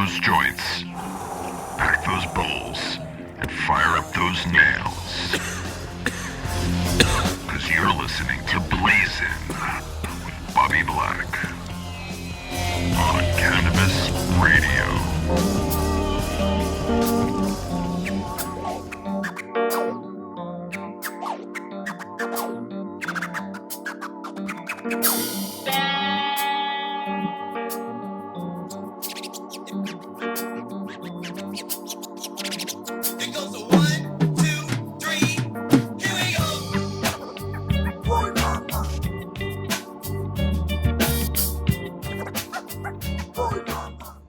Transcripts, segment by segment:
those joints, pack those bowls, and fire up those nails. Because you're listening to Blazin with Bobby Black on Cannabis Radio.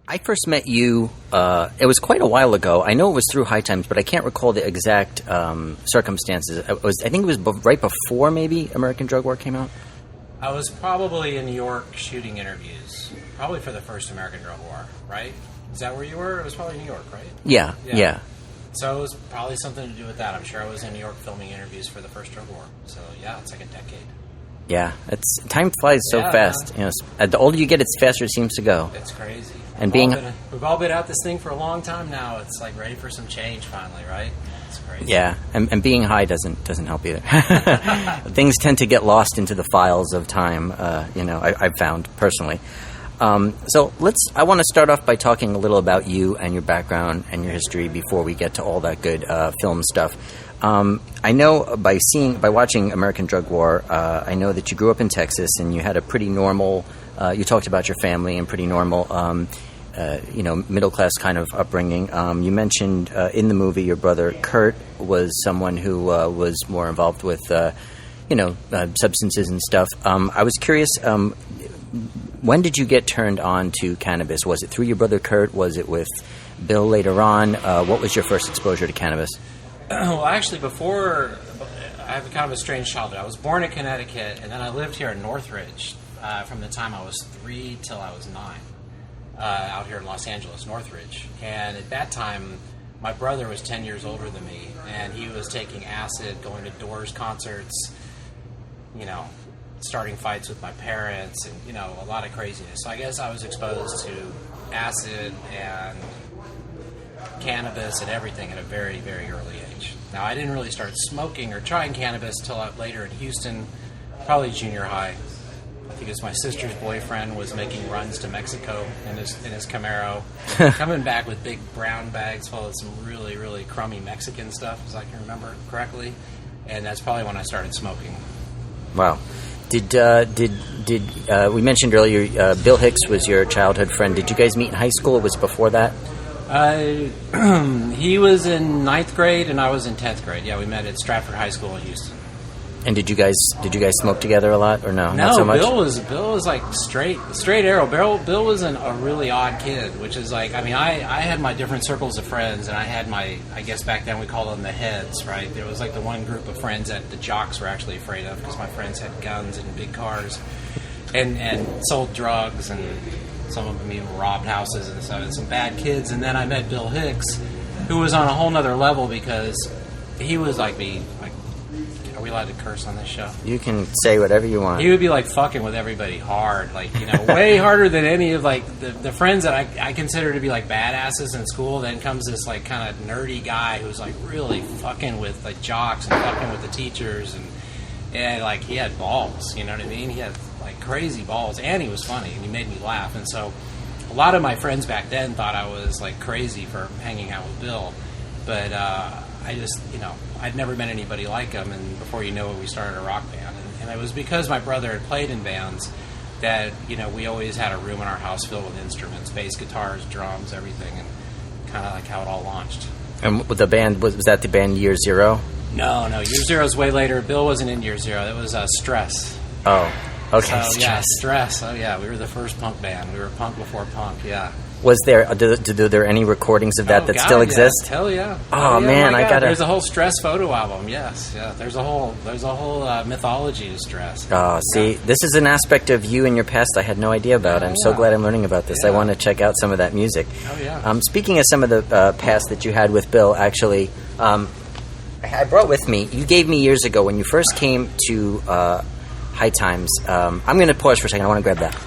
I first met you, it was quite a while ago. I know it was through High Times, but I can't recall the exact circumstances. I think it was right before maybe American Drug War came out. I was probably in New York shooting interviews, probably for the first American Drug War, right? Is that where you were? It was probably New York, right? Yeah. So it was probably something to do with that. I'm sure I was in New York filming interviews for the first Drug War. So yeah, it's like a decade. Yeah, time flies so fast. You know, the older you get, it's faster it seems to go. It's crazy. And we've all been at this thing for a long time now. It's like ready for some change finally, right? It's crazy. Yeah, and being high doesn't help either. Things tend to get lost into the files of time. I've found personally. So I want to start off by talking a little about you and your background and your history before we get to all that good film stuff. I know by watching American Drug War, I know that you grew up in Texas and you had a pretty normal. You talked about your family and pretty normal, middle class kind of upbringing. You mentioned in the movie your brother Kurt was someone who was more involved with, substances and stuff. I was curious. When did you get turned on to cannabis? Was it through your brother Kurt? Was it with Bill later on? What was your first exposure to cannabis? Well, actually, before, I have kind of a strange childhood. I was born in Connecticut, and then I lived here in Northridge from the time I was 3 till I was 9, out here in Los Angeles, Northridge. And at that time, my brother was 10 years older than me, and he was taking acid, going to Doors concerts, starting fights with my parents, and, a lot of craziness. So I guess I was exposed to acid and cannabis and everything at a very, very early age. Now, I didn't really start smoking or trying cannabis till later in Houston, probably junior high. I think it was my sister's boyfriend was making runs to Mexico in his Camaro, coming back with big brown bags full of some really, really crummy Mexican stuff, as I can remember correctly. And that's probably when I started smoking. Wow. Did we mentioned earlier Bill Hicks was your childhood friend? Did you guys meet in high school? Or was it before that? He was in 9th grade and I was in 10th grade. Yeah, we met at Stratford High School in Houston. And did you guys smoke together a lot or no? No, not so much? Bill was like straight arrow. Bill was a really odd kid, which is like, I had my different circles of friends, and I had my, I guess back then we called them the heads, right? There was like the one group of friends that the jocks were actually afraid of because my friends had guns and big cars and sold drugs, and some of them even robbed houses and stuff, and some bad kids. And then I met Bill Hicks, who was on a whole nother level because he was like me. Are we allowed to curse on this show? You can say whatever you want. He would be like fucking with everybody hard, way harder than any of like the friends that I consider to be like badasses in school. Then comes this like kind of nerdy guy who's like really fucking with like jocks and fucking with the teachers, and like he had balls, you know what I mean? He had like crazy balls, and he was funny, and he made me laugh. And so a lot of my friends back then thought I was like crazy for hanging out with Bill, but I just, I'd never met anybody like him, and before you know it, we started a rock band. And it was because my brother had played in bands that, we always had a room in our house filled with instruments, bass guitars, drums, everything, and kind of like how it all launched. And the band, was that the band Year Zero? No, Year Zero's way later. Bill wasn't in Year Zero. That was Stress. Oh, okay. So, Stress. Yeah, Stress. Oh, yeah, we were the first punk band. We were punk before punk, yeah. Was there? Are there any recordings of that still exist? Hell yeah! Oh man, I gotta. There's a whole Stress photo album. Yes, yeah. There's a whole mythology to Stress. Oh, see, this is an aspect of you and your past I had no idea about. I'm so glad I'm learning about this. I want to check out some of that music. Oh yeah. Speaking of some of the past that you had with Bill, actually, I brought with me. You gave me years ago when you first came to High Times. I'm going to pause for a second. I want to grab that.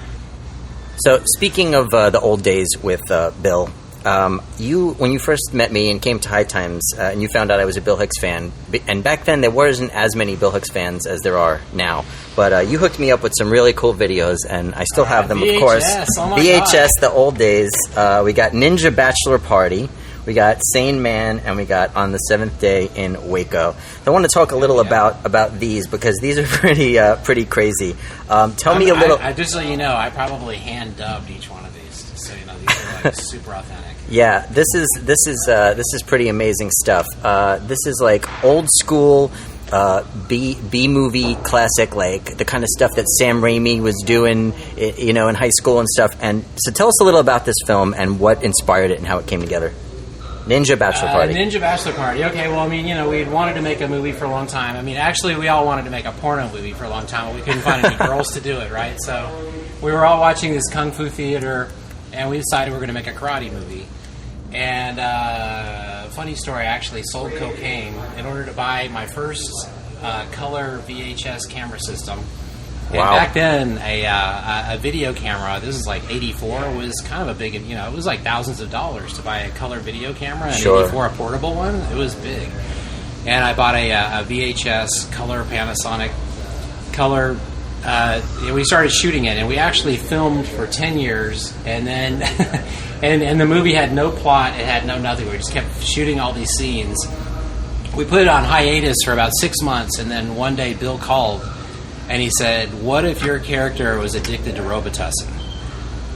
So, speaking of the old days with Bill, when you first met me and came to High Times, and you found out I was a Bill Hicks fan, and back then there wasn't as many Bill Hicks fans as there are now, but you hooked me up with some really cool videos, and I still have them, VHS, of course. oh my VHS, God. the old days. We got Ninja Bachelor Party, we got Sane Man, and we got On the Seventh Day in Waco. So I want to talk a little about these, because these are pretty crazy. Tell me a little... Just so you know, I probably hand-dubbed each one of these, so you know, these are like super authentic. Yeah, this is pretty amazing stuff. This is like old school B movie classic, like the kind of stuff that Sam Raimi was doing, you know, in high school and stuff. And so, tell us a little about this film and what inspired it and how it came together. Ninja Bachelor Party. Ninja Bachelor Party. Okay, well, I mean, you know, we had wanted to make a movie for a long time. I mean, actually, we all wanted to make a porno movie for a long time, but we couldn't find any girls to do it, right? So we were all watching this kung fu theater, and we decided we were going to make a karate movie. And funny story, I actually sold cocaine in order to buy my first color VHS camera system. And Wow. back then, a video camera, this is like 84, was kind of a big, you know, it was like thousands of dollars to buy a color video camera. And Sure. 84, a portable one, it was big. And I bought a VHS color Panasonic color. We started shooting it, and we actually filmed for 10 years, and then and the movie had no plot, it had no nothing. We just kept shooting all these scenes. We put it on hiatus for about 6 months, and then one day Bill called, and he said, "What if your character was addicted to Robitussin?"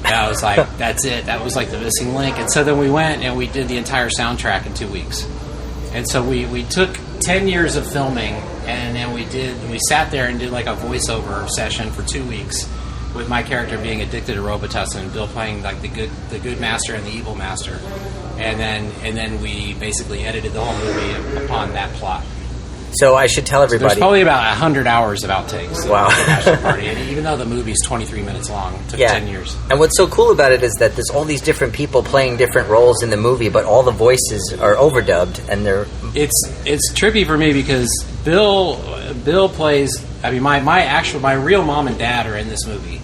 And I was like, that's it. That was like the missing link. And so then we went and we did the entire soundtrack in 2 weeks. And so we took 10 years of filming, and then we sat there and did like a voiceover session for 2 weeks with my character being addicted to Robitussin and Bill playing like the good master and the evil master. And then we basically edited the whole movie upon that plot. So I should tell everybody. There's probably about 100 hours of outtakes. Wow. Of the Bachelor Party. And even though the movie's 23 minutes long, it took 10 years. And what's so cool about it is that there's all these different people playing different roles in the movie, but all the voices are overdubbed, and they're... It's trippy for me because Bill plays... I mean, my real mom and dad are in this movie.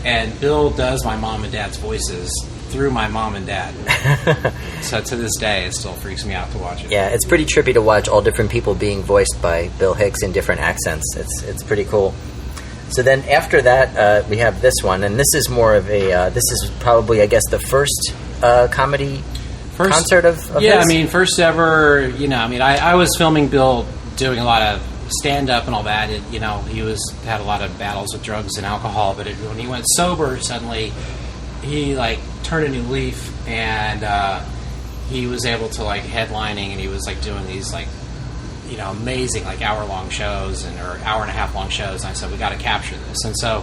And Bill does my mom and dad's voices through my mom and dad. So to this day, it still freaks me out to watch it. Yeah, it's pretty trippy to watch all different people being voiced by Bill Hicks in different accents. It's pretty cool. So then after that, we have this one, and this is more of a... this is probably, I guess, the first comedy concert of yeah, his? I mean, first ever, you know, I mean, I was filming Bill doing a lot of stand-up and all that. You know, he had a lot of battles with drugs and alcohol, but when he went sober, suddenly he, like, turned a new leaf, and he was able to, like, headlining, and he was, like, doing these, like, you know, amazing, like, hour-long shows or hour-and-a-half-long shows, and I said, we got to capture this. And so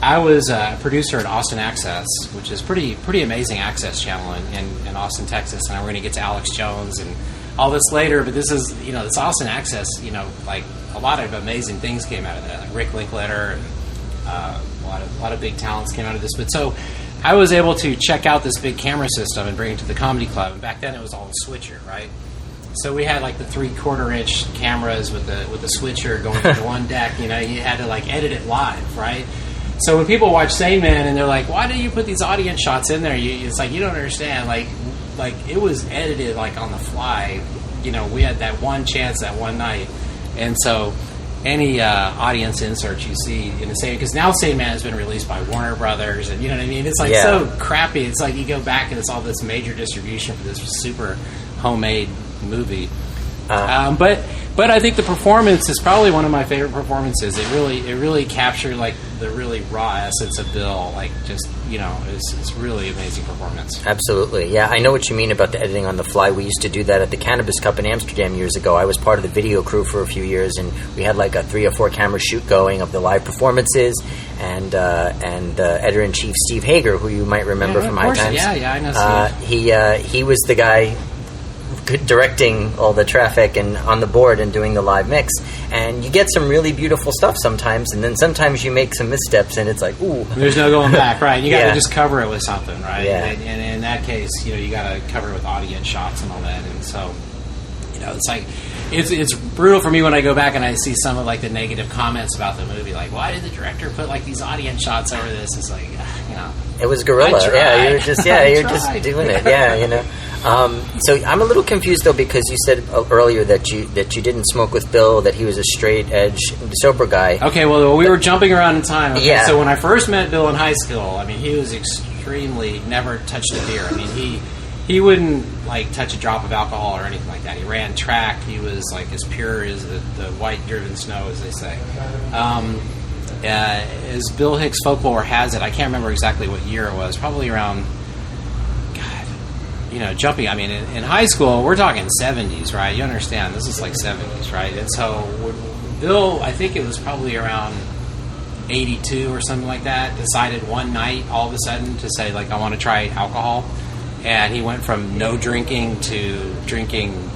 I was a producer at Austin Access, which is pretty amazing access channel in Austin, Texas, and we're going to get to Alex Jones and all this later, but this is, you know, this Austin Access, you know, like, a lot of amazing things came out of that, like Rick Linklater, and a lot of big talents came out of this. But so I was able to check out this big camera system and bring it to the comedy club, and back then it was all a switcher, right? So we had like the 3/4-inch cameras with the switcher going to the one deck. You know, you had to like edit it live, right? So when people watch Sane Man and they're like, "Why do you put these audience shots in there?" It's like, you don't understand. Like it was edited like on the fly. You know, we had that one chance that one night, and so any audience insert you see in the Sane, because now Sane Man has been released by Warner Brothers, and you know what I mean. It's like so crappy. It's like you go back and it's all this major distribution for this super homemade movie. But I think the performance is probably one of my favorite performances. It really captured like the really raw essence of Bill. Like just, you know, it's really amazing performance. Absolutely. Yeah, I know what you mean about the editing on the fly. We used to do that at the Cannabis Cup in Amsterdam years ago. I was part of the video crew for a few years, and we had like a 3 or 4 camera shoot going of the live performances. And editor-in-chief Steve Hager, who you might remember from High Times. Yeah, I know Steve. He was the guy directing all the traffic and on the board and doing the live mix, and you get some really beautiful stuff sometimes, and then sometimes you make some missteps and it's like, ooh, there's no going back, right? You got to just cover it with something, right? Yeah. And in that case, you know, you got to cover it with audience shots and all that. And so, you know, it's like it's brutal for me when I go back and I see some of like the negative comments about the movie, like, why did the director put like these audience shots over this? It's like, you know, It was guerrilla. I tried. Yeah, you were just you're just tried. doing it. Yeah, you know. So I'm a little confused though, because you said earlier that you didn't smoke with Bill, that he was a straight edge sober guy. Okay, well, we were jumping around in time. Okay, Yeah. so when I first met Bill in high school, I mean, he was extremely never touched a beer. I mean, he wouldn't like touch a drop of alcohol or anything like that. He ran track. He was like as pure as the white driven snow, as they say. As Bill Hicks folklore has it, I can't remember exactly what year it was. Probably around, jumping. I mean, in high school, we're talking 70s, right? You understand? This is like 70s, right? And so Bill, I think it was probably around 82 or something like that, decided one night all of a sudden to say, like, I want to try alcohol. And he went from no drinking to drinking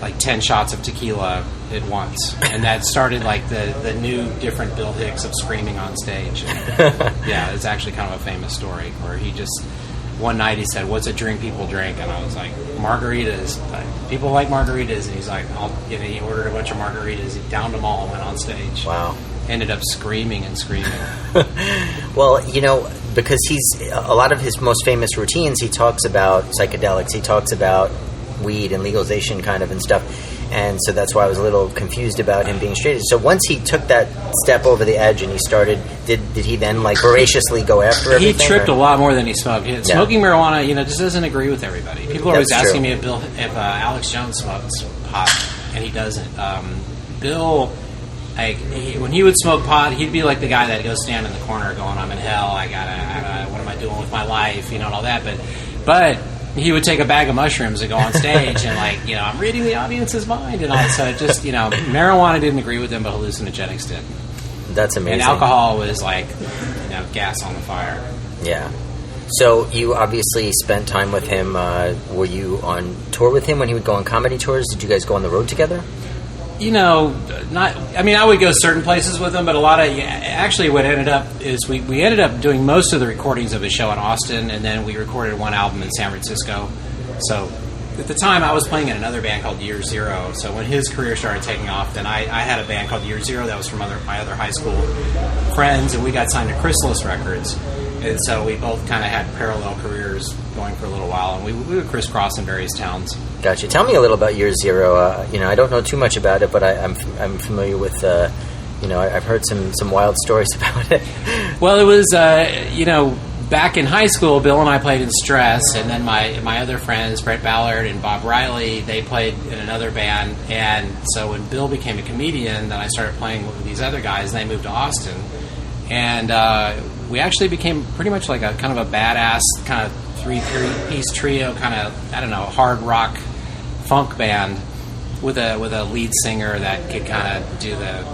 like 10 shots of tequila at once. And that started like the new different Bill Hicks of screaming on stage. And, yeah, it's actually kind of a famous story where he just, one night he said, what's a drink people drink? And I was like, margaritas. People like margaritas. And he's like, he ordered a bunch of margaritas. He downed them all and went on stage. Wow. Ended up screaming and screaming. Well, because a lot of his most famous routines, he talks about psychedelics, he talks about weed and legalization kind of and stuff. And so that's why I was a little confused about him being straight. So once he took that step over the edge and he started, did he then like voraciously go after everything? He tripped a lot more than he smoked. Smoking marijuana, just doesn't agree with everybody. People are always That's asking true. me if Alex Jones smokes pot, and he doesn't. Bill, when he would smoke pot, he'd be like the guy that goes stand in the corner going, I'm in hell, I gotta what am I doing with my life, and all that. But he would take a bag of mushrooms and go on stage and I'm reading the audience's mind and all. So it just, marijuana didn't agree with him, but hallucinogenics did. That's amazing. And alcohol was like, gas on the fire. Yeah. So you obviously spent time with him. Were you on tour with him when he would go on comedy tours? Did you guys go on the road together? I would go certain places with him, but a lot of, actually what ended up is we ended up doing most of the recordings of his show in Austin, and then we recorded one album in San Francisco. So at the time I was playing in another band called Year Zero, so when his career started taking off, then I had a band called Year Zero that was from my other high school friends, and we got signed to Chrysalis Records. And so we both kind of had parallel careers going for a little while, and we would crisscross in various towns. Gotcha. Tell me a little about Year Zero. I don't know too much about it, but I'm familiar with. I've heard some wild stories about it. Well, it was back in high school, Bill and I played in Stress, and then my other friends, Brett Ballard and Bob Riley, they played in another band. And so when Bill became a comedian, then I started playing with these other guys, and they moved to Austin, and we actually became pretty much like a kind of a badass kind of three-piece trio, kind of, I don't know, hard rock funk band with a lead singer that could kind of do the,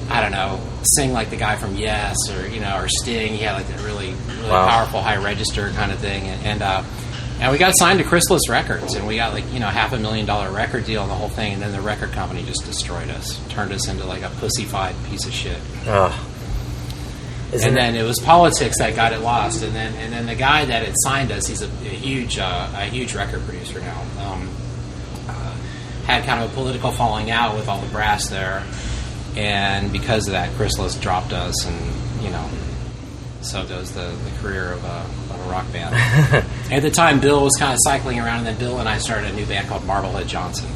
I don't know, sing like the guy from Yes or Sting. He had like a really Wow. powerful high register kind of thing, and we got signed to Chrysalis Records, and we got $500,000 record deal and the whole thing, and then the record company just destroyed us, turned us into like a pussified piece of shit. Oh. Then it was politics that got it lost, and then the guy that had signed us, he's a huge record producer now. Had kind of a political falling out with all the brass there, and because of that, Chrysalis dropped us, and so goes the career of a rock band. At the time, Bill was kind of cycling around, and then Bill and I started a new band called Marblehead Johnson.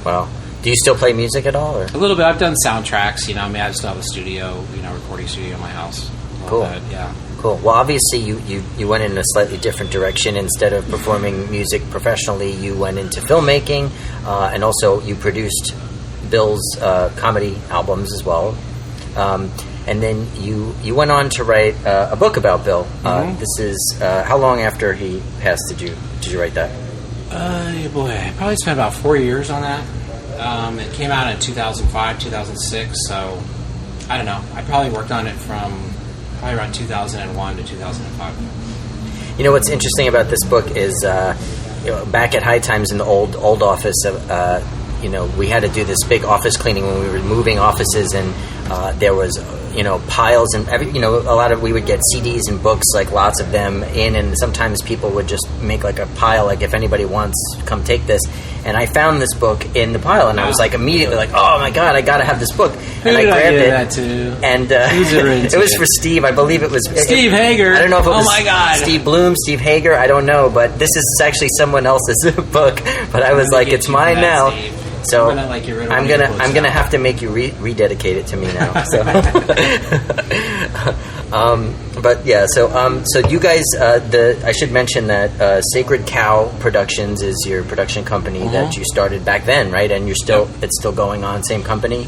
Wow. Do you still play music at all? Or? A little bit. I've done soundtracks. I still have a studio, recording studio in my house. Cool. Yeah. Cool. Well, obviously you went in a slightly different direction. Instead of performing music professionally, you went into filmmaking, and also you produced Bill's comedy albums as well. And then you went on to write a book about Bill. This is how long after he passed did you write that? I probably spent about 4 years on that. It came out in 2005, 2006, so I don't know. I probably worked on it from probably around 2001 to 2005. What's interesting about this book is, back at High Times in the old office, we had to do this big office cleaning when we were moving offices, and there was piles and we would get CDs and books, like lots of them in, and sometimes people would just make like a pile, like if anybody wants, come take this. And I found this book in the pile, and I was like immediately like, "Oh my god, I gotta have this book!" Who And I did grabbed give it. that to? And Who's it written it was to? for Steve. I believe it was Steve Hager. I don't know if it was Oh my God. Steve Bloom, Steve Hager. I don't know, but this is actually someone else's book. But I was gonna like, get it's you for mine that, now. Steve. So I'm gonna, like, get rid of I'm one of gonna your books I'm gonna now. have to make you rededicate it to me now. So. But yeah, so you guys, I should mention that Sacred Cow Productions is your production company that you started back then, right? And it's still going on, same company.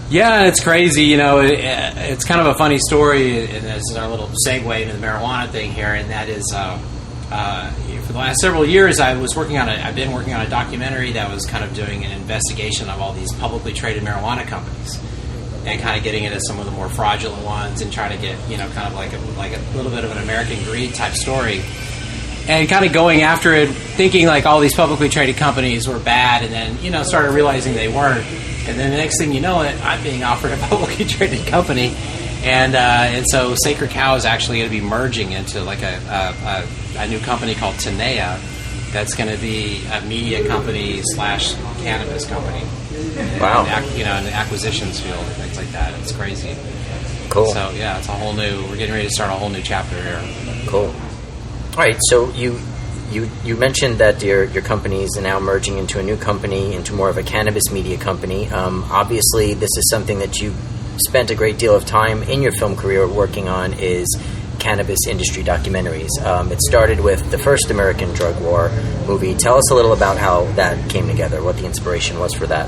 Yeah, it's crazy. You know, it's kind of a funny story, and this is our little segue into the marijuana thing here. And that is, for the last several years, I've been working on a documentary that was kind of doing an investigation of all these publicly traded marijuana companies, and kind of getting into some of the more fraudulent ones, and trying to get, you know, kind of like a little bit of an American greed type story, and kind of going after it, thinking like all these publicly traded companies were bad, and then, you know, started realizing they weren't, and then the next thing you know, I'm being offered a publicly traded company, and so Sacred Cow is actually going to be merging into like a new company called Tenea, that's going to be a media company / cannabis company. Wow. In the acquisitions field and things like that. It's crazy. Cool. So yeah, it's we're getting ready to start a whole new chapter here. Cool. All right, so you mentioned that your company is now merging into a new company, into more of a cannabis media company. Obviously, this is something that you spent a great deal of time in your film career working on, is cannabis industry documentaries. It started with the first American Drug War movie. Tell us a little about how that came together, what the inspiration was for that.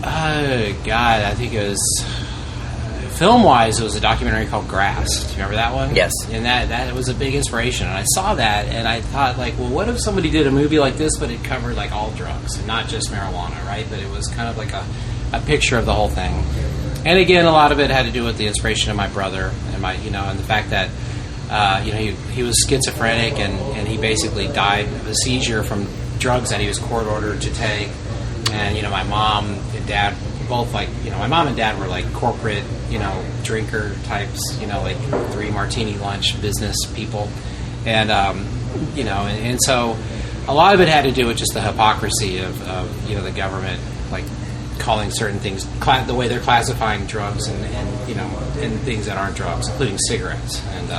God, I think it was... Film-wise, it was a documentary called Grass. Do you remember that one? Yes. And that was a big inspiration. And I saw that, and I thought, like, well, what if somebody did a movie like this, but it covered, like, all drugs, and not just marijuana, right? But it was kind of like a picture of the whole thing. And again, a lot of it had to do with the inspiration of my brother, and and the fact that, he was schizophrenic, and he basically died of a seizure from drugs that he was court-ordered to take. And, my mom and dad both, like, my mom and dad were like corporate, drinker types, like 3 martini lunch business people. And, and so a lot of it had to do with just the hypocrisy of the government, like calling certain things, the way they're classifying drugs and things that aren't drugs, including cigarettes. And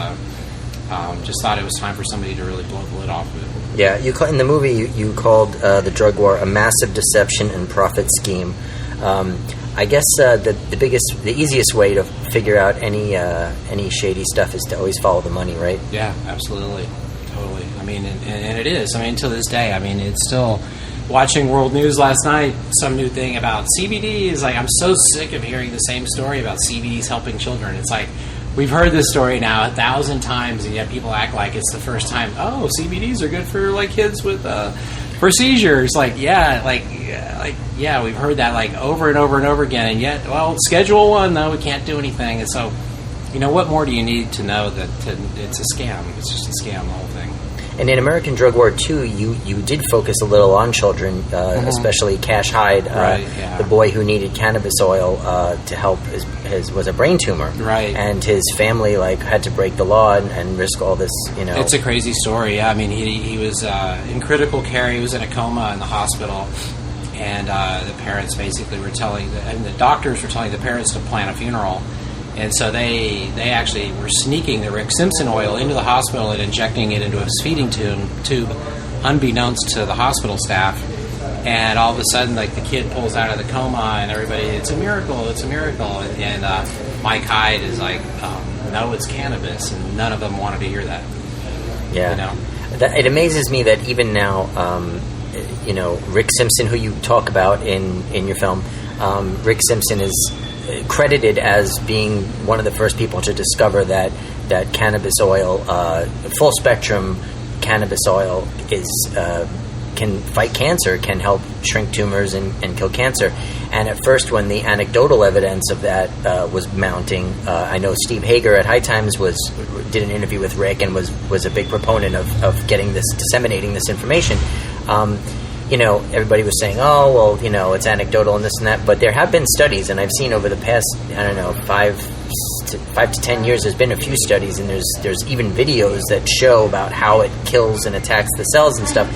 just thought it was time for somebody to really blow the lid off of it. Yeah, in the movie you called the drug war a massive deception and profit scheme. I guess the easiest way to figure out any shady stuff is to always follow the money, right? Yeah, absolutely, totally. I mean, and it is. I mean, to this day, I mean, it's still. Watching World News last night, some new thing about CBD is like, I'm so sick of hearing the same story about CBDs helping children. It's like, we've heard this story now 1,000 times, and yet people act like it's the first time. Oh, CBDs are good for like kids with for seizures. Like, yeah, we've heard that like over and over and over again, and yet, well, Schedule 1, no, we can't do anything. And so, what more do you need to know that it's a scam? It's just a scam, the whole thing. And in American Drug War 2, you did focus a little on children, especially Cash Hyde, the boy who needed cannabis oil to help his was a brain tumor, right? And his family had to break the law and risk all this. It's a crazy story. Yeah, I mean, he was in critical care. He was in a coma in the hospital, and the parents basically were the doctors were telling the parents to plan a funeral. And so they actually were sneaking the Rick Simpson oil into the hospital and injecting it into his feeding tube, unbeknownst to the hospital staff. And all of a sudden, like, the kid pulls out of the coma, and everybody, it's a miracle. And Mike Hyde is like, no, it's cannabis, and none of them wanted to hear that. Yeah, it amazes me that even now, Rick Simpson, who you talk about in your film, Rick Simpson is credited as being one of the first people to discover that cannabis oil, full spectrum cannabis oil, can fight cancer, can help shrink tumors and kill cancer. And at first, when the anecdotal evidence of that was mounting, I know Steve Hager at High Times did an interview with Rick and was a big proponent of disseminating this information. Everybody was saying, oh, well, it's anecdotal and this and that. But there have been studies, and I've seen over the past, 5 to 10 years, there's been a few studies, and there's even videos that show about how it kills and attacks the cells and stuff.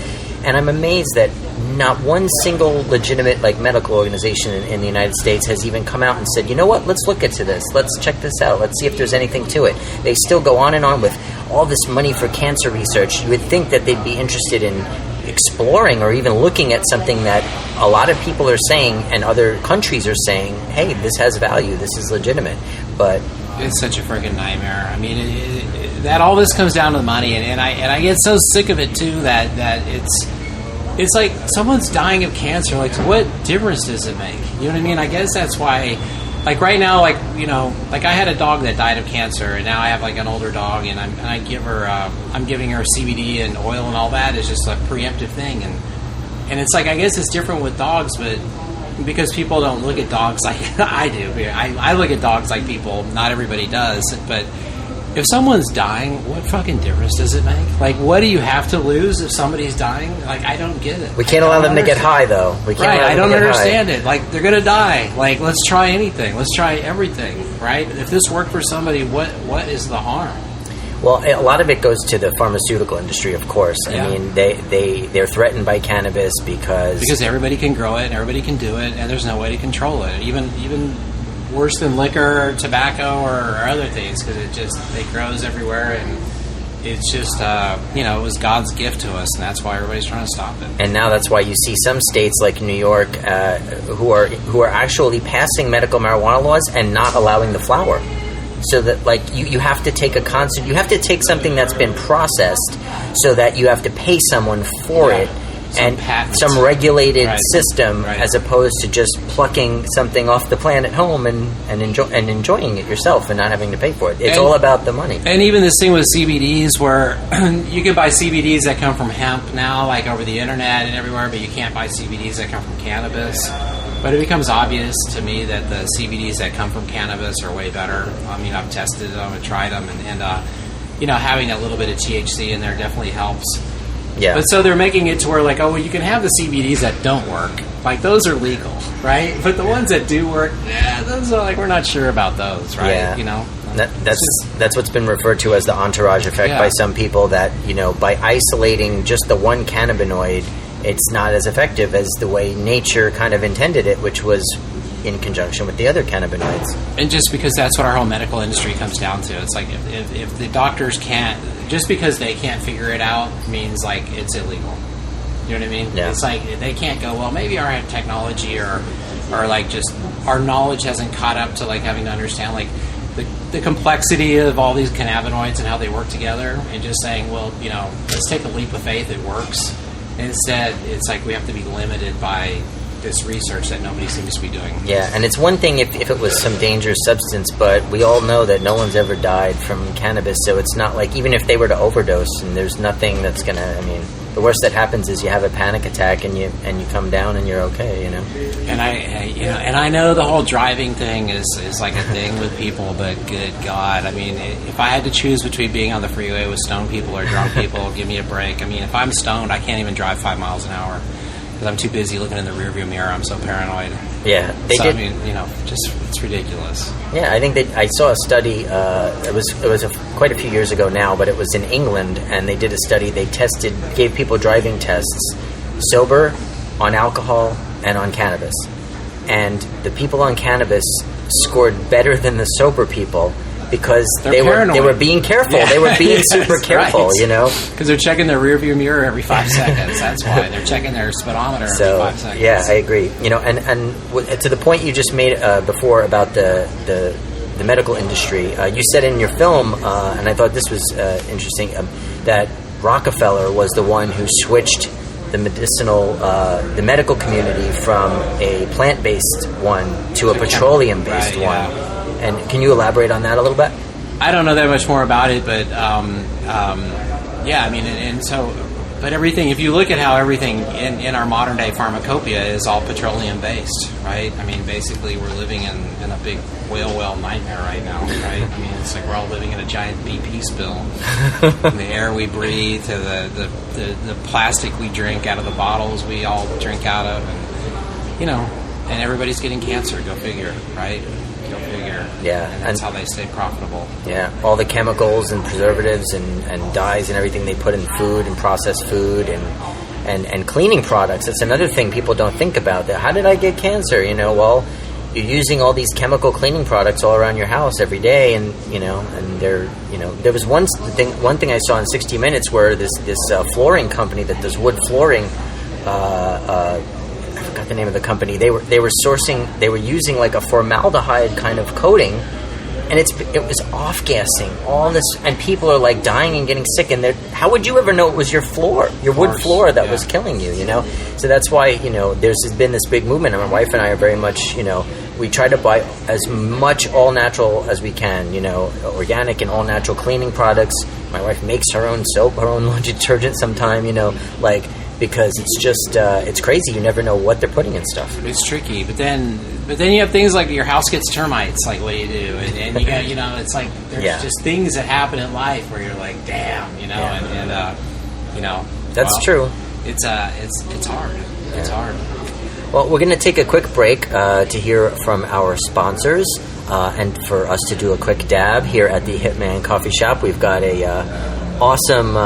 And I'm amazed that not one single legitimate like medical organization in the United States has even come out and said, you know what, let's look into this, let's check this out, let's see if there's anything to it. They still go on and on with all this money for cancer research. You would think that they'd be interested in exploring or even looking at something that a lot of people are saying and other countries are saying, hey, this has value, this is legitimate. But it's such a freaking nightmare. I mean, that all this comes down to the money, and I get so sick of it too that it's like someone's dying of cancer. Like, what difference does it make? You know what I mean? I guess that's why. Like right now, like, you know, like I had a dog that died of cancer, and now I have like an older dog, and I'm giving her CBD and oil and all that. It's just a preemptive thing, and it's like, I guess it's different with dogs, but because people don't look at dogs like I do. I look at dogs like people. Not everybody does, but if someone's dying, what fucking difference does it make? Like, what do you have to lose if somebody's dying? Like, I don't get it. We can't allow them to get high, though. We can't. Right, I don't understand high. it. Like, they're gonna die. Like, let's try anything. Let's try everything, right? If this worked for somebody, what is the harm? Well, a lot of it goes to the pharmaceutical industry, of course. Yeah. I mean, they're threatened by cannabis because everybody can grow it and everybody can do it, and there's no way to control it. Even worse than liquor or tobacco or other things, because it grows everywhere, and it's just it was God's gift to us, and that's why everybody's trying to stop it. And now that's why you see some states like New York who are actually passing medical marijuana laws and not allowing the flower. So that, like, you have to take you have to take something that's been processed, so that you have to pay someone for it, and some regulated system, as opposed to just plucking something off the plant at home and enjoying it yourself and not having to pay for it. It's all about the money. And even this thing with CBDs, where you can buy CBDs that come from hemp now, like over the internet and everywhere, but you can't buy CBDs that come from cannabis. But it becomes obvious to me that the CBDs that come from cannabis are way better. I mean, I've tested them and tried them, and having a little bit of THC in there definitely helps. Yeah. But so they're making it to where, like, oh, well, you can have the CBDs that don't work. Like, those are legal, right? But the ones that do work, those are, like, we're not sure about those, right? Yeah. You know? That's what's been referred to as the entourage effect by some people, that, by isolating just the one cannabinoid, it's not as effective as the way nature kind of intended it, which was in conjunction with the other cannabinoids. And just because that's what our whole medical industry comes down to. It's like, if the doctors can't, just because they can't figure it out means, like, it's illegal. You know what I mean? Yeah. It's like, they can't go, well, maybe our technology or like, just our knowledge hasn't caught up to, like, having to understand, like, the complexity of all these cannabinoids and how they work together, and just saying, well, let's take a leap of faith, it works. Instead, it's like we have to be limited by this research that nobody seems to be doing. Yeah, and it's one thing if it was some dangerous substance, but we all know that no one's ever died from cannabis, so it's not like, even if they were to overdose, and there's nothing that's going to, the worst that happens is you have a panic attack and you come down and you're okay, And I know the whole driving thing is like a thing with people, but good God, if I had to choose between being on the freeway with stoned people or drunk people, give me a break. If I'm stoned, I can't even drive 5 miles an hour because I'm too busy looking in the rearview mirror. I'm so paranoid. Yeah, it's ridiculous. Yeah, I think I saw a study. It was quite a few years ago now, but it was in England, and they did a study. They gave people driving tests, sober, on alcohol, and on cannabis, and the people on cannabis scored better than the sober people because they were being careful. Yeah. They were being super careful, right. Because they're checking their rearview mirror every 5 seconds. That's why they're checking their speedometer every 5 seconds. Yeah, I agree. And to the point you just made before about the medical industry, you said in your film, and I thought this was interesting, that Rockefeller was the one who switched the medical community from a plant-based one to a petroleum-based one. And can you elaborate on that a little bit? I don't know that much more about it, but but everything, if you look at how everything in our modern day pharmacopoeia is all petroleum based, right? Basically we're living in a big whale well nightmare right now, right? It's like we're all living in a giant BP spill. From the air we breathe to the plastic we drink out of the bottles we all drink out of, and everybody's getting cancer. Go figure, right? Go figure. Yeah. And that's how they stay profitable. Yeah. All the chemicals and preservatives and dyes and everything they put in food and processed food, and and cleaning products. It's another thing people don't think about. That how did I get cancer? Well, you're using all these chemical cleaning products all around your house every day, and there was one thing I saw in 60 Minutes where this flooring company that does wood flooring, I forgot the name of the company. They were using like a formaldehyde kind of coating, and it was off-gassing all this, and people are like dying and getting sick. And how would you ever know it was your wood floor that was killing you? So that's why there's been this big movement. And my wife and I are very much we try to buy as much all natural as we can, organic and all natural cleaning products. My wife makes her own soap, her own laundry detergent sometime, because it's just it's crazy. You never know what they're putting in stuff. It's tricky, but then you have things like your house gets termites. Like, what do you do? And you got it's like there's just things that happen in life where you're like, damn, That's true. It's hard. It's hard. Well, we're going to take a quick break to hear from our sponsors and for us to do a quick dab here at the Hitman Coffee Shop. We've got a awesome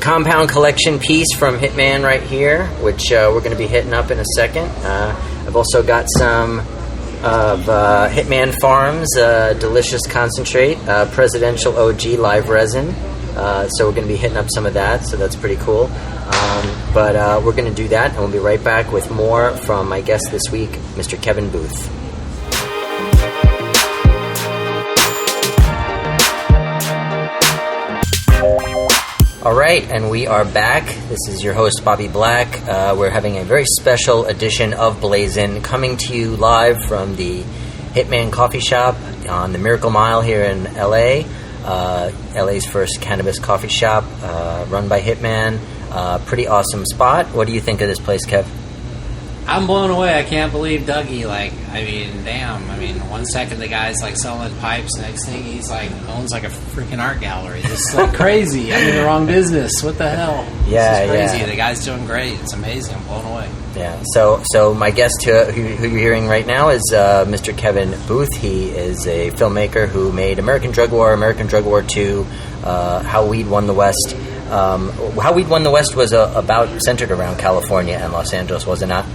compound collection piece from Hitman right here, which we're going to be hitting up in a second. I've also got some of Hitman Farms delicious concentrate, presidential OG live resin. So we're going to be hitting up some of that, so that's pretty cool. But we're going to do that, and we'll be right back with more from my guest this week, Mr. Kevin Booth. All right, and we are back. This is your host, Bobby Black. We're having a very special edition of Blazin, coming to you live from the Hitman Coffee Shop on the Miracle Mile here in L.A., LA's first cannabis coffee shop, run by Hitman. Pretty awesome spot. What do you think of this place, Kev? I'm blown away. I can't believe Dougie. Damn. One second the guy's like selling pipes. Next thing he's like owns like a freaking art gallery. This is like crazy. I'm in the wrong business. What the hell? Yeah, this is crazy. Yeah. The guy's doing great. It's amazing. I'm blown away. Yeah. So my guest who you're hearing right now is Mr. Kevin Booth. He is a filmmaker who made American Drug War, American Drug War II, How Weed Won the West. How Weed Won the West was about centered around California and Los Angeles, was it not?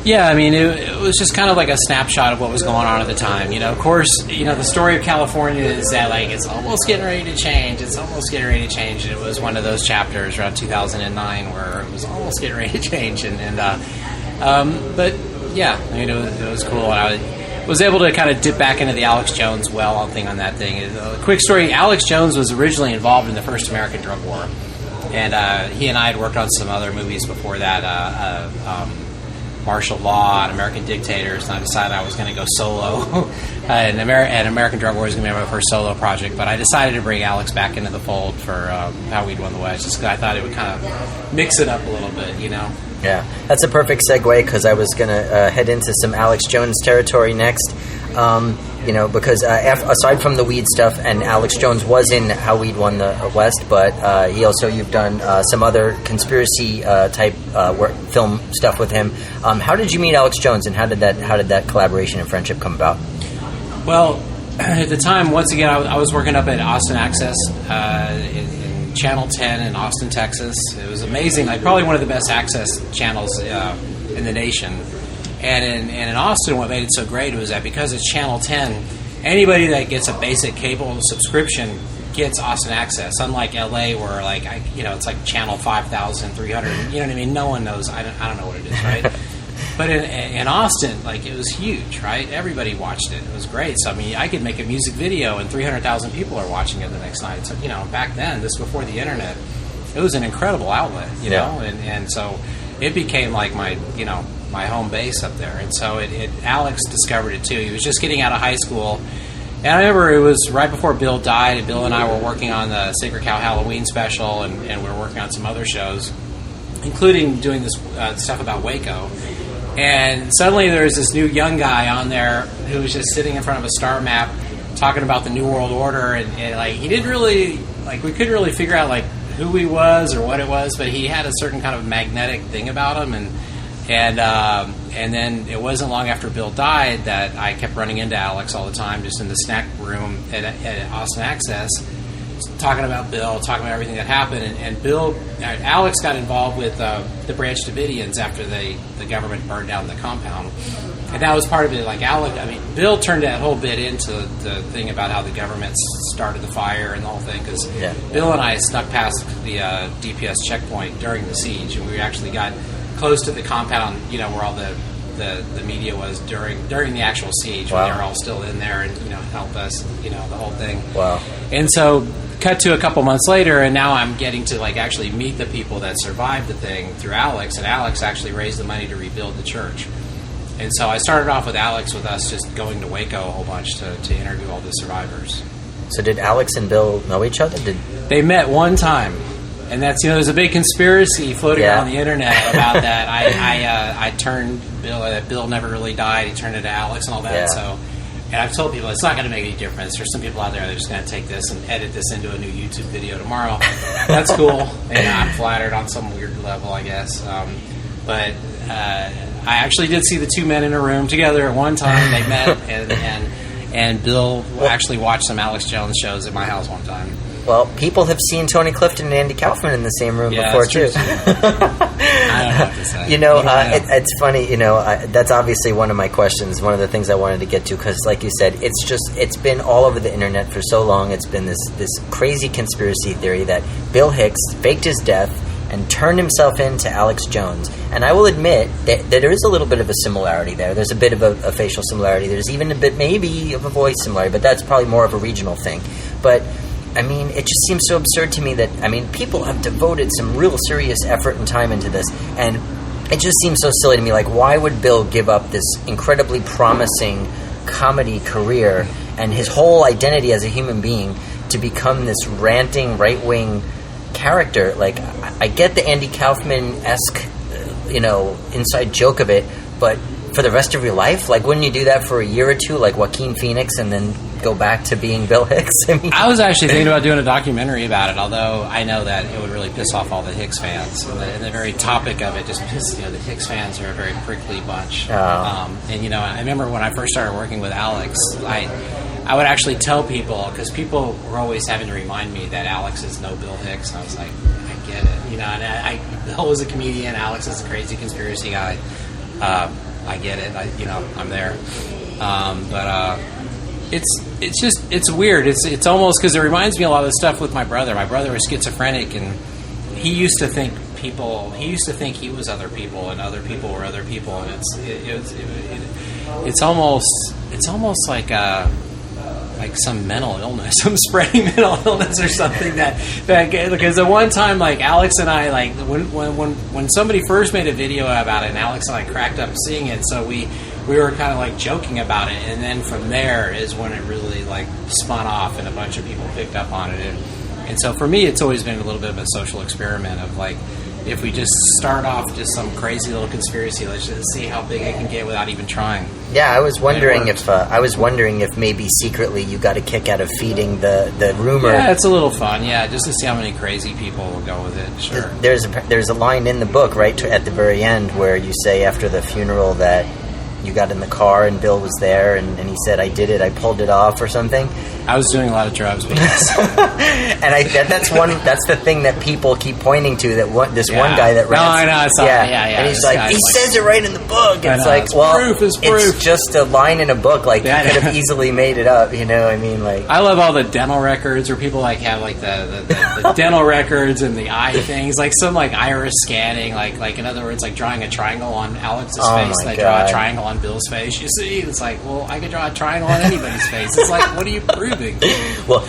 Yeah, it was just kind of like a snapshot of what was going on at the time. Of course, the story of California is that it's almost getting ready to change. It's almost getting ready to change. And it was one of those chapters around 2009 where it was almost getting ready to change. But yeah, it was cool. And I was able to kind of dip back into the Alex Jones thing on that thing. A quick story: Alex Jones was originally involved in the first American Drug War, and he and I had worked on some other movies before that. Martial Law and American Dictators, and I decided I was going to go solo. and American Drug War was going to be my first solo project, but I decided to bring Alex back into the fold for How Weed Won the West, just because I thought it would kind of mix it up a little bit, Yeah, that's a perfect segue, because I was going to head into some Alex Jones territory next. Because aside from the weed stuff, and Alex Jones was in How Weed Won the West, but you've done some other conspiracy type film stuff with him. How did you meet Alex Jones, and how did that collaboration and friendship come about? Well, at the time, once again, I was working up at Austin Access in Channel 10 in Austin, Texas. It was amazing, probably one of the best access channels in the nation. And in Austin, what made it so great was that because it's Channel 10, anybody that gets a basic cable subscription gets Austin Access. Unlike LA, where it's like Channel 5,300. You know what I mean? No one knows. I don't know what it is, right? But in Austin, it was huge, right? Everybody watched it. It was great. So I could make a music video and 300,000 people are watching it the next night. So back then, this before the internet, it was an incredible outlet, you know, and so it became like my home base up there. And so Alex discovered it too. He was just getting out of high school. And I remember it was right before Bill died, and Bill and I were working on the Sacred Cow Halloween special, and we were working on some other shows, including doing this stuff about Waco. And suddenly there was this new young guy on there who was just sitting in front of a star map talking about the New World Order, and he didn't really, we couldn't really figure out who he was or what it was, but he had a certain kind of magnetic thing about him, and then it wasn't long after Bill died that I kept running into Alex all the time, just in the snack room at Austin Access, talking about Bill, talking about everything that happened, and Alex got involved with the Branch Davidians after the government burned down the compound, and that was part of it. Like Bill turned that whole bit into the thing about how the government started the fire and the whole thing, because Bill and I snuck past the DPS checkpoint during the siege, and we actually got close to the compound, where all the media was during the actual siege. Wow. When they were all still in there and helped us, the whole thing. Wow. And so cut to a couple months later, and now I'm getting to actually meet the people that survived the thing through Alex, and Alex actually raised the money to rebuild the church. And so I started off with Alex, with us just going to Waco a whole bunch to interview all the survivors. So did Alex and Bill know each other? They met one time. And that's, there's a big conspiracy floating around the internet about that. I turned Bill never really died. He turned into Alex and all that. Yeah. And I've told people it's not going to make any difference. There's some people out there that are just going to take this and edit this into a new YouTube video tomorrow. That's cool. And I'm flattered on some weird level, I guess. But I actually did see the two men in a room together at one time. They met, and Bill actually watched some Alex Jones shows at my house one time. Well, people have seen Tony Clifton and Andy Kaufman in the same room before, too. I don't know what to say. It's funny, that's obviously one of my questions, one of the things I wanted to get to, because like you said, it's been all over the internet for so long. It's been this crazy conspiracy theory that Bill Hicks faked his death and turned himself into Alex Jones. And I will admit that there is a little bit of a similarity there. There's a bit of a facial similarity. There's even a bit maybe of a voice similarity, but that's probably more of a regional thing. But it just seems so absurd to me that, people have devoted some real serious effort and time into this, and it just seems so silly to me. Like, why would Bill give up this incredibly promising comedy career and his whole identity as a human being to become this ranting right-wing character? Like, I get the Andy Kaufman-esque, inside joke of it, but for the rest of your life? Like, wouldn't you do that for a year or two, like Joaquin Phoenix, and then go back to being Bill Hicks? I was actually thinking about doing a documentary about it, although I know that it would really piss off all the Hicks fans. And the very topic of it just pisses, the Hicks fans are a very prickly bunch. Oh. I remember when I first started working with Alex, I would actually tell people, because people were always having to remind me that Alex is no Bill Hicks, and I was like, I get it. And Bill was a comedian, Alex is a crazy conspiracy guy. I get it. I'm there. But it's weird. It's almost, because it reminds me a lot of the stuff with my brother. My brother was schizophrenic, and he used to think he was other people, and other people were other people, and it's almost like some mental illness, some spreading mental illness or something that because at one time, like Alex and I, when somebody first made a video about it, and Alex and I cracked up seeing it, so we were kind of joking about it, and then from there is when it really spun off, and a bunch of people picked up on it, and so for me, it's always been a little bit of a social experiment of if we just start off just some crazy little conspiracy, let's just see how big it can get without even trying. Yeah, I was wondering if maybe secretly you got a kick out of feeding the rumor. Yeah, it's a little fun. Yeah, just to see how many crazy people will go with it. Sure. There's a line in the book right at the very end where you say after the funeral that you got in the car and Bill was there and he said, "I did it. I pulled it off," or something. I was doing a lot of drugs, because and that's the thing that people keep pointing to. One guy that no, I know. It's and he's he says it right in the book. It's proof is proof. It's just a line in a book. You could have easily made it up. I love all the dental records where people have the dental records and the eye things, some iris scanning, in other words, drawing a triangle on Alex's face, and I draw a triangle on Bill's face. You see, it's I could draw a triangle on anybody's face. It's what are you proving? Well,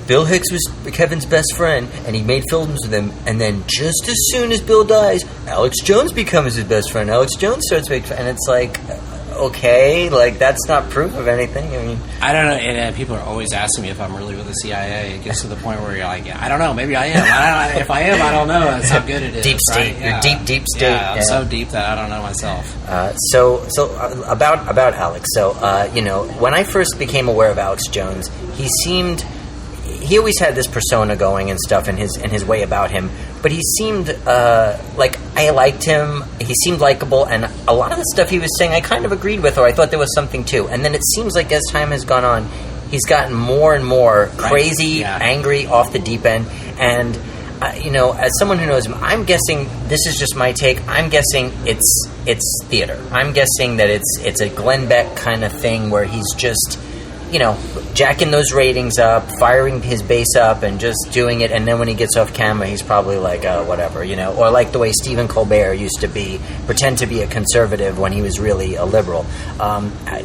Bill Hicks was Kevin's best friend, and he made films with him, and then just as soon as Bill dies, Alex Jones becomes his best friend. Alex Jones starts making, and it's okay, that's not proof of anything. I don't know, and people are always asking me if I'm really with the CIA. It gets to the point where you're I don't know, maybe I am. If I am, I don't know. That's how good it is. Deep state. Right? You're deep state. Yeah, I'm so deep that I don't know myself. So about Alex. So, when I first became aware of Alex Jones, he always had this persona going and stuff, and his way about him. But he seemed I liked him. He seemed likable, and a lot of the stuff he was saying I kind of agreed with, or I thought there was something to. And then it seems as time has gone on, he's gotten more and more crazy, Yeah. angry, off the deep end, and as someone who knows him, I'm guessing, this is just my take, I'm guessing it's theater. I'm guessing that it's a Glenn Beck kind of thing where he's just, jacking those ratings up, firing his base up, and just doing it, and then when he gets off camera, he's probably like, whatever, or like the way Stephen Colbert used to pretend to be a conservative when he was really a liberal. I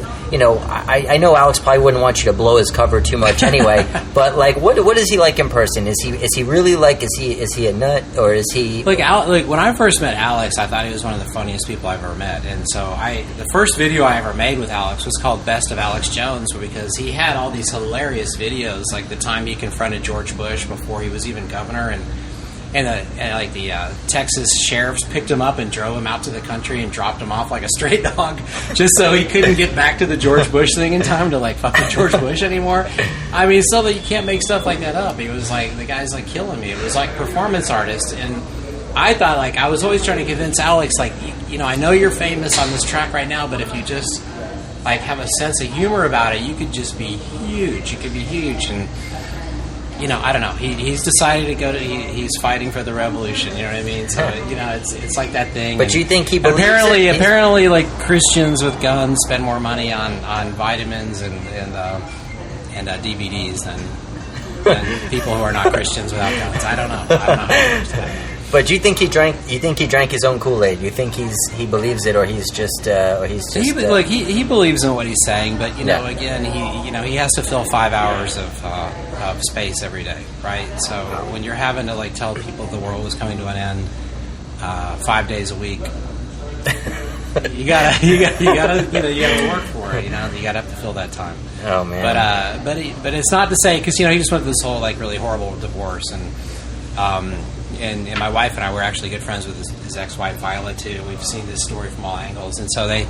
know Alex probably wouldn't want you to blow his cover too much anyway, but like, what is he like in person? Is he really like, is he a nut, or is he... Like when I first met Alex, I thought he was one of the funniest people I've ever met, and so the first video I ever made with Alex was called Best of Alex Jones, because he had all these hilarious videos, like the time he confronted George Bush before he was even governor, and the Texas sheriffs picked him up and drove him out to the country and dropped him off like a stray dog, just so he couldn't get back to the George Bush thing in time to like fuck with George Bush anymore. I mean, so that you can't make stuff like that up. He was like, the guy's like killing me. It was like performance artist, and I thought, like, I was always trying to convince Alex, like, I know you're famous on this track right now, but if you just like have a sense of humor about it, you could just be huge. You could be huge. And I don't know. He's decided to go to. He's fighting for the revolution. You know what I mean? So it's like that thing. But do you think he believes apparently, like Christians with guns spend more money on vitamins and DVDs than people who are not Christians without guns. I don't know. I don't know how to understand. But do you think he drank? You think he drank his own Kool-Aid? You think he believes it, or he's just? He believes in what he's saying, but again, he has to fill 5 hours of space every day, right? So when you're having to like tell people the world is coming to an end 5 days a week, you gotta work for it. You gotta have to fill that time. Oh man! But it's not to say, because he just went through this whole like really horrible divorce, and my wife and I were actually good friends with his ex-wife Violet too. We've seen this story from all angles, and so they,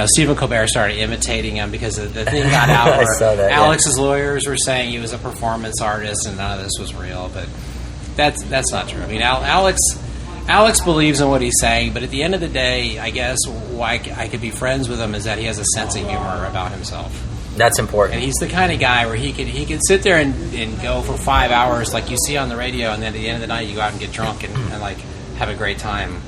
Stephen Colbert started imitating him because the thing got out where Alex's lawyers were saying he was a performance artist and none of this was real. But that's not true. I mean, Alex believes in what he's saying, but at the end of the day, I guess why I could be friends with him is that he has a sense of humor about himself. That's important. And he's the kind of guy where he could sit there and go for 5 hours like you see on the radio, and then at the end of the night you go out and get drunk and like have a great time.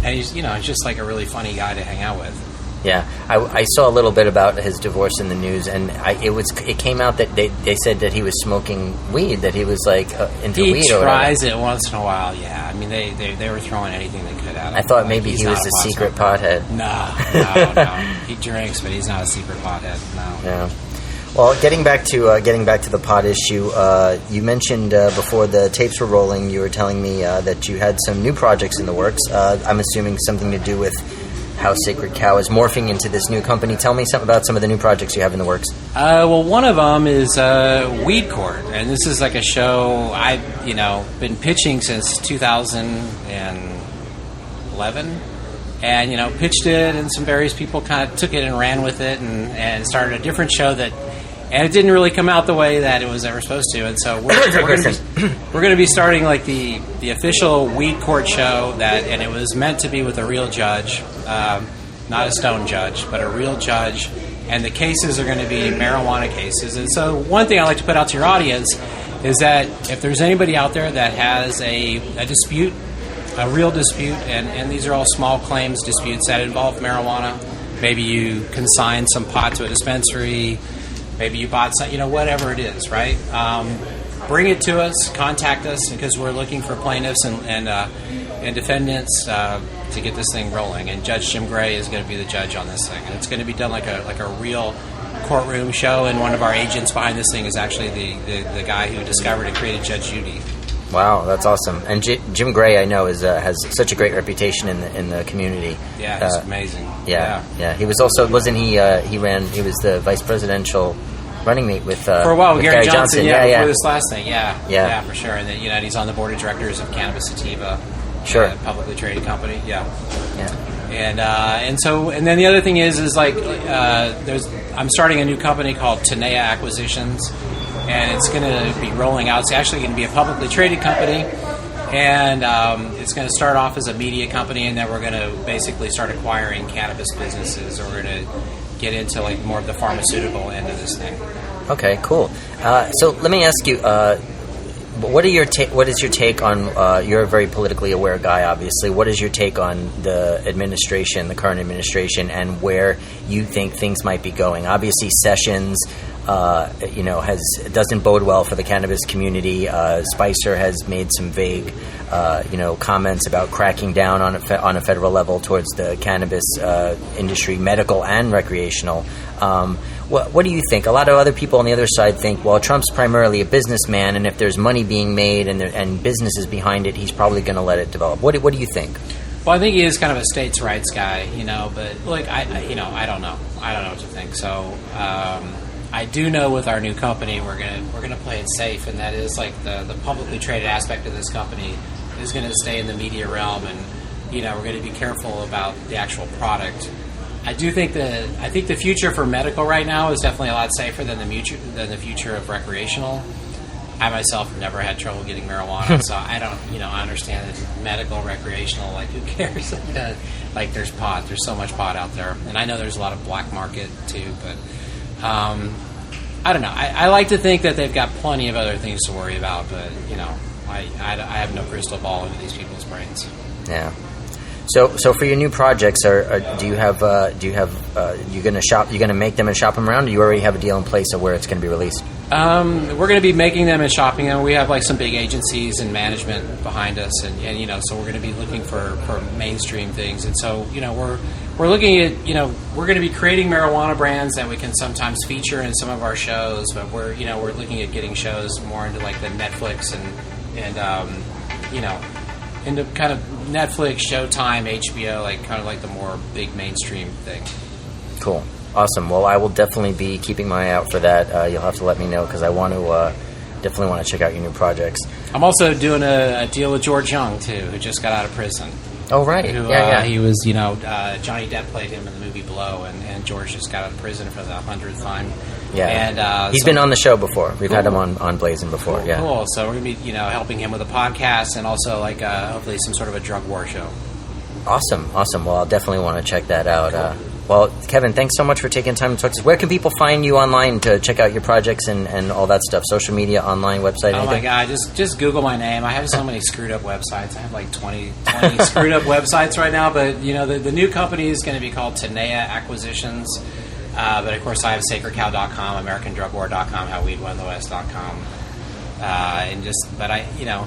And he's just like a really funny guy to hang out with. Yeah, I saw a little bit about his divorce in the news, and it came out that they said that he was smoking weed, that he was like into weed. He tries it once in a while. Yeah, I mean they were throwing anything they could at him. I thought maybe he was a secret pothead. No. He drinks, but he's not a secret pothead. No. Yeah. Well, getting back to the pot issue, you mentioned before the tapes were rolling, you were telling me that you had some new projects in the works. I'm assuming something to do with how Sacred Cow is morphing into this new company. Tell me something about some of the new projects you have in the works. Well, one of them is Weed Court, and this is like a show I've been pitching since 2011, and pitched it, and some various people kind of took it and ran with it, and started a different show and it didn't really come out the way that it was ever supposed to, and so we're going to be starting like the official Weed Court show and it was meant to be with a real judge, not a stone judge, but a real judge, and the cases are going to be marijuana cases. And so one thing I like to put out to your audience is that if there's anybody out there that has a dispute, a real dispute, and these are all small claims disputes that involve marijuana, maybe you consigned some pot to a dispensary, maybe you bought some, whatever it is, right? Bring it to us, contact us, because we're looking for plaintiffs and defendants to get this thing rolling. And Judge Jim Gray is going to be the judge on this thing. And it's going to be done like a real courtroom show, and one of our agents behind this thing is actually the guy who discovered and created Judge Judy. Wow, that's awesome. And Jim Gray, I know, has such a great reputation in the community. Yeah, he's amazing. Yeah. He was also, wasn't he? He was the vice presidential running mate with for a while with Gary Johnson. Yeah. For this last thing. Yeah, for sure. And then and he's on the board of directors of Cannabis Sativa, sure, publicly traded company. Yeah. And then the other thing is like I'm starting a new company called Tenea Acquisitions. And it's going to be rolling out. It's actually going to be a publicly traded company, and it's going to start off as a media company, and then we're going to basically start acquiring cannabis businesses, or we're going to get into like more of the pharmaceutical end of this thing. Okay, cool. So let me ask you, what is your take on? You're a very politically aware guy, obviously. What is your take on the current administration, and where you think things might be going? Obviously, Sessions, doesn't bode well for the cannabis community. Spicer has made some vague, comments about cracking down on a federal level towards the cannabis industry, medical and recreational. What do you think? A lot of other people on the other side think, well, Trump's primarily a businessman, and if there's money being made and businesses behind it, he's probably going to let it develop. What do you think? Well, I think he is kind of a states' rights guy, but look, I don't know. I don't know what to think. So I do know with our new company, we're gonna play it safe, and that is like the publicly traded aspect of this company is going to stay in the media realm, and we're going to be careful about the actual product. I think the future for medical right now is definitely a lot safer than the future of recreational. I myself have never had trouble getting marijuana, so I don't, I understand that medical, recreational, like who cares? Like there's pot, there's so much pot out there, and I know there's a lot of black market too, but I don't know. I like to think that they've got plenty of other things to worry about, but I have no crystal ball into these people's brains. Yeah. So for your new projects, you gonna make them and shop them around? Or do you already have a deal in place of where it's going to be released? We're going to be making them and shopping them. We have like some big agencies and management behind us, and so we're going to be looking for mainstream things. And so we're looking at we're going to be creating marijuana brands that we can sometimes feature in some of our shows, but we're looking at getting shows more into like the Netflix and into kind of Netflix, Showtime, HBO, like kind of like the more big mainstream thing. Cool. Awesome. Well, I will definitely be keeping my eye out for that. You'll have to let me know because I want to definitely want to check out your new projects. I'm also doing a deal with George Young, too, who just got out of prison. Oh, right. He was, Johnny Depp played him in the movie Blow, and George just got out of prison for the 100th time. Yeah. And he's been on the show before. We've had him on Blazin before. Yeah. Cool. So we're going to be, helping him with a podcast and also like hopefully some sort of a drug war show. Awesome. Well, I'll definitely want to check that out. Well, Kevin, thanks so much for taking time to talk to us. Where can people find you online to check out your projects and all that stuff? Social media, online, website, anything? Oh, my God. Just Google my name. I have so many screwed up websites. I have like 20 screwed up websites right now. But, the new company is going to be called Tenea Acquisitions. But, of course, I have sacredcow.com, americandrugwar.com, howweedwonthewest.com.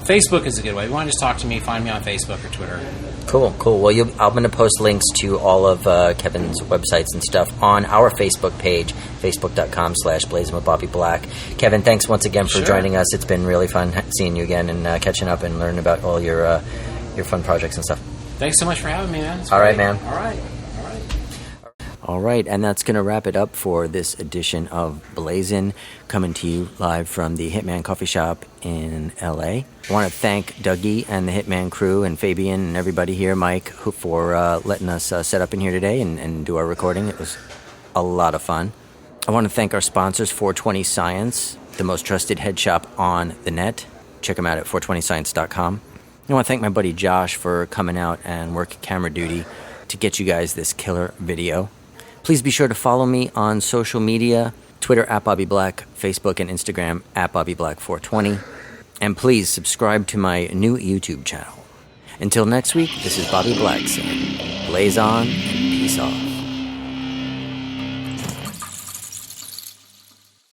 Facebook is a good way. If you want to just talk to me, find me on Facebook or Twitter. Cool. Well, I'm going to post links to all of Kevin's websites and stuff on our Facebook page, facebook.com/Blazin With Bobby Black. Kevin, thanks once again for joining us. It's been really fun seeing you again and catching up and learning about all your fun projects and stuff. Thanks so much for having me, man. All right, man. All right, and that's going to wrap it up for this edition of Blazin', coming to you live from the Hitman Coffeeshop in L.A. I want to thank Dougie and the Hitman crew and Fabian and everybody here, Mike, for letting us set up in here today and do our recording. It was a lot of fun. I want to thank our sponsors, 420 Science, the most trusted head shop on the net. Check them out at 420science.com. I want to thank my buddy Josh for coming out and working camera duty to get you guys this killer video. Please be sure to follow me on social media, Twitter @Bobby Black, Facebook and Instagram @BobbyBlack420. And please subscribe to my new YouTube channel. Until next week, this is Bobby Black saying, blaze on and peace off.